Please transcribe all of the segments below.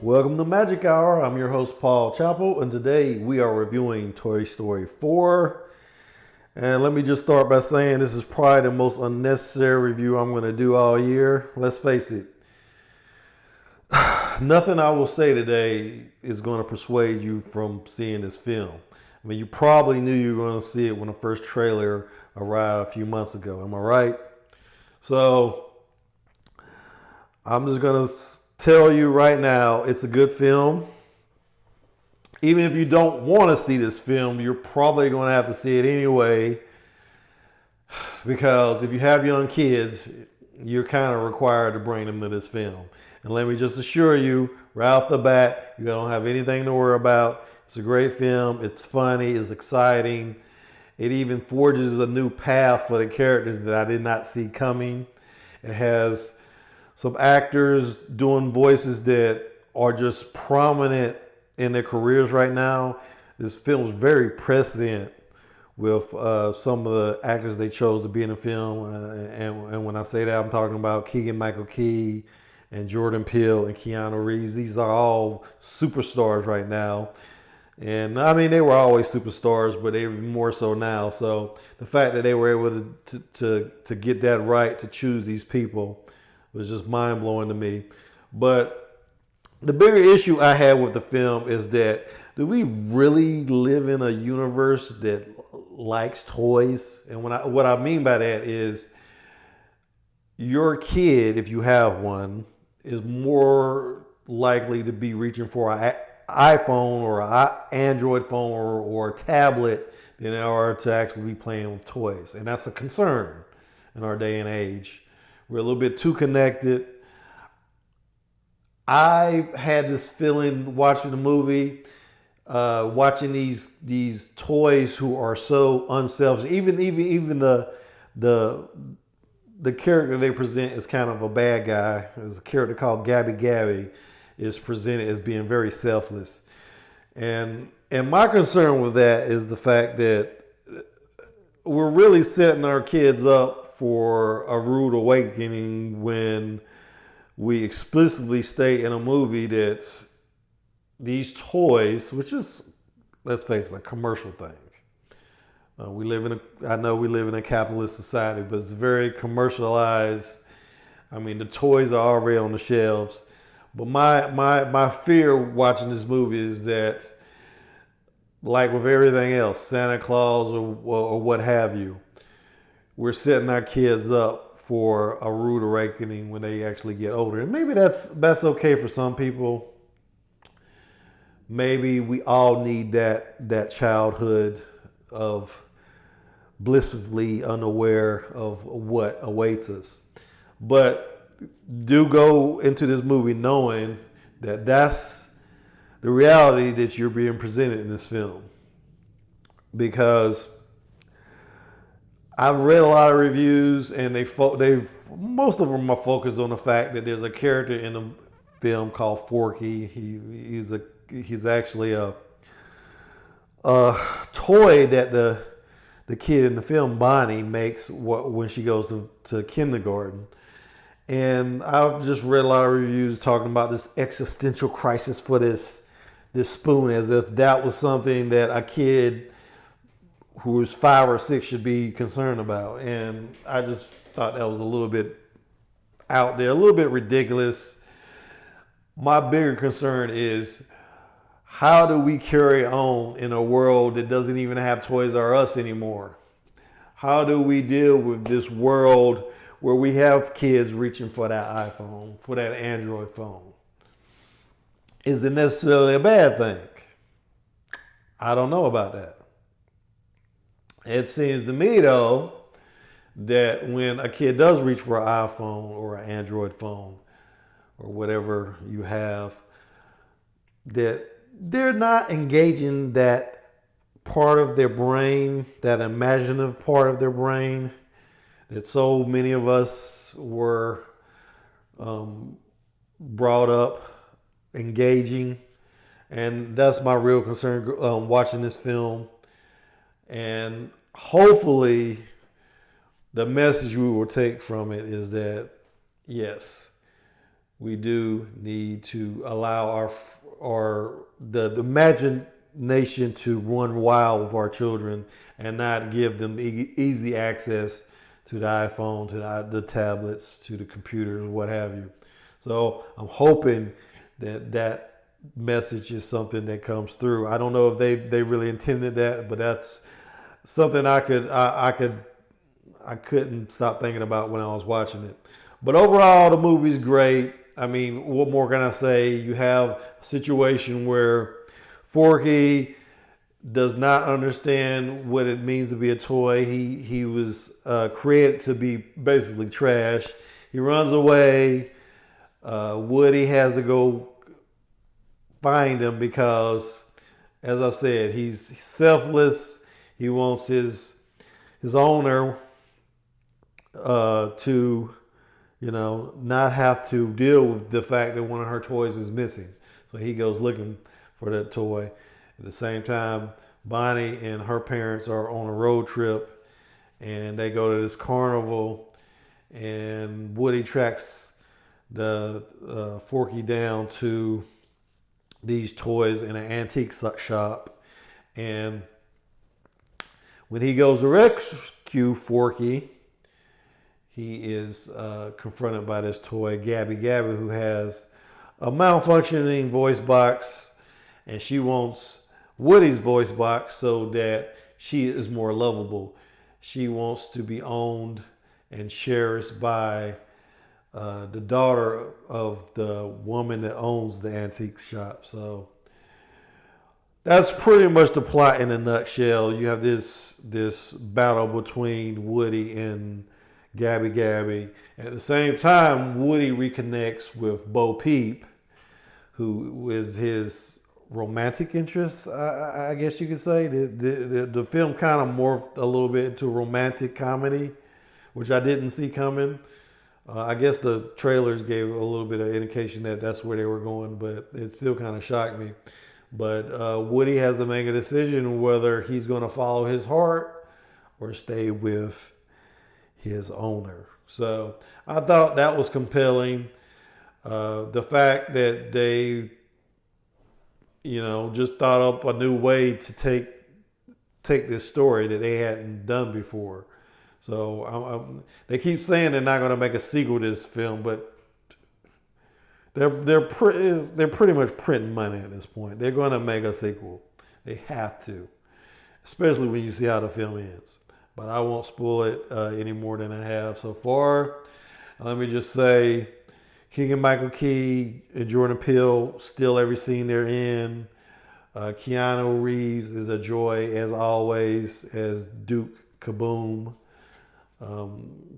Welcome to Magic Hour. I'm your host, Paul Chappell, and today we are reviewing Toy Story 4. And let me just start by saying this is probably the most unnecessary review I'm going to do all year. Let's face it, nothing I will say today is going to persuade you from seeing this film. I mean, you probably knew you were going to see it when the first trailer arrived a few months ago. Am I right? So I'm just going to tell you right now, it's a good film. Even if you don't want to see this film, you're probably going to have to see it anyway. Because if you have young kids, you're kind of required to bring them to this film. And let me just assure you, right off the bat, you don't have anything to worry about. It's a great film. It's funny. It's exciting. It even forges a new path for the characters that I did not see coming. It has some actors doing voices that are just prominent in their careers right now. This film is very prescient with some of the actors they chose to be in the film. And when I say that, I'm talking about Keegan-Michael Key and Jordan Peele and Keanu Reeves. These are all superstars right now. And I mean, they were always superstars, but they're even more so now. So the fact that they were able to get that right, to choose these people, was just mind-blowing to me. But the bigger issue I had with the film is that, do we really live in a universe that likes toys? And what I mean by that is, your kid, if you have one, is more likely to be reaching for an iPhone or an Android phone or a tablet than they are to actually be playing with toys. And that's a concern in our day and age. We're a little bit too connected. I had this feeling watching the movie, watching these toys who are so unselfish. Even the character they present is kind of a bad guy. There's a character called Gabby Gabby is presented as being very selfless. And my concern with that is the fact that we're really setting our kids up for a rude awakening when we explicitly state in a movie that these toys, which is, let's face it, a commercial thing. I know we live in a capitalist society, but it's very commercialized. I mean, the toys are already on the shelves. But my fear watching this movie is that, like with everything else, Santa Claus or what have you, we're setting our kids up for a rude awakening when they actually get older. And maybe that's okay for some people. Maybe we all need that childhood of blissfully unaware of what awaits us. But do go into this movie knowing that that's the reality that you're being presented in this film. Because I've read a lot of reviews, and most of them are focused on the fact that there's a character in the film called Forky. He's actually a toy that the kid in the film, Bonnie, makes when she goes to kindergarten. And I've just read a lot of reviews talking about this existential crisis for this spoon, as if that was something that a kid who is 5 or 6 should be concerned about. And I just thought that was a little bit out there, a little bit ridiculous. My bigger concern is, how do we carry on in a world that doesn't even have Toys R Us anymore? How do we deal with this world where we have kids reaching for that iPhone, for that Android phone? Is it necessarily a bad thing? I don't know about that. It seems to me, though, that when a kid does reach for an iPhone or an Android phone or whatever you have, that they're not engaging that part of their brain, that imaginative part of their brain that so many of us were brought up engaging. And that's my real concern watching this film. And hopefully the message we will take from it is that, yes, we do need to allow the imagination to run wild with our children and not give them easy access to the iPhone, to the tablets, to the computers, what have you. So I'm hoping that message is something that comes through. I don't know if they really intended that, but that's something I couldn't stop thinking about when I was watching it. But overall, the movie's great. I mean, what more can I say? You have a situation where Forky does not understand what it means to be a toy. He was created to be basically trash. He runs away. Woody has to go find him because, as I said, he's selfless. He wants his owner to, not have to deal with the fact that one of her toys is missing. So he goes looking for that toy. At the same time, Bonnie and her parents are on a road trip, and they go to this carnival, and Woody tracks the Forky down to these toys in an antique shop. And when he goes to rescue Forky, he is confronted by this toy, Gabby, who has a malfunctioning voice box, and she wants Woody's voice box so that she is more lovable. She wants to be owned and cherished by the daughter of the woman that owns the antique shop. So that's pretty much the plot in a nutshell. You have this battle between Woody and Gabby. At the same time, Woody reconnects with Bo Peep, who is his romantic interest, I guess you could say. The film kind of morphed a little bit into romantic comedy, which I didn't see coming. I guess the trailers gave a little bit of indication that that's where they were going, but it still kind of shocked me. But Woody has to make a decision whether he's going to follow his heart or stay with his owner. So I thought that was compelling. The fact that they, just thought up a new way to take this story that they hadn't done before. So they keep saying they're not going to make a sequel to this film, but they're pretty much printing money at this point. They're going to make a sequel. They have to, especially when you see how the film ends. But I won't spoil it any more than I have so far. Let me just say, Keegan-Michael Key and Jordan Peele steal every scene they're in. Keanu Reeves is a joy as always as Duke Kaboom.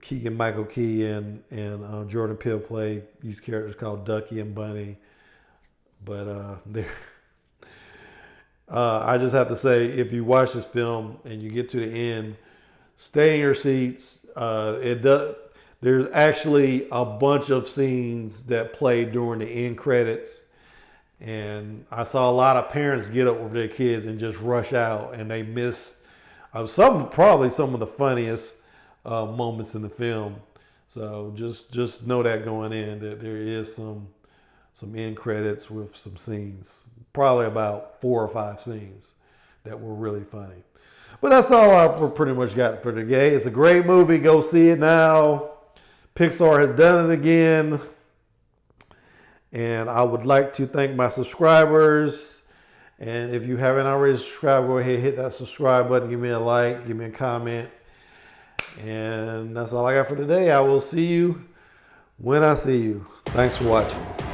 Keegan-Michael Key and Jordan Peele play these characters called Ducky and Bunny. But I just have to say, if you watch this film and you get to the end, stay in your seats. There's actually a bunch of scenes that play during the end credits. And I saw a lot of parents get up with their kids and just rush out, and they missed probably some of the funniest moments in the film. So just know that going in, that there is some end credits with some scenes, probably about 4 or 5 scenes that were really funny. But that's all I pretty much got for today. It's a great movie. Go see it now. Pixar has done it again. And I would like to thank my subscribers. And if you haven't already subscribed, go ahead, hit that subscribe button. Give me a like. Give me a comment. And that's all I got for today. I will see you when I see you. Thanks for watching.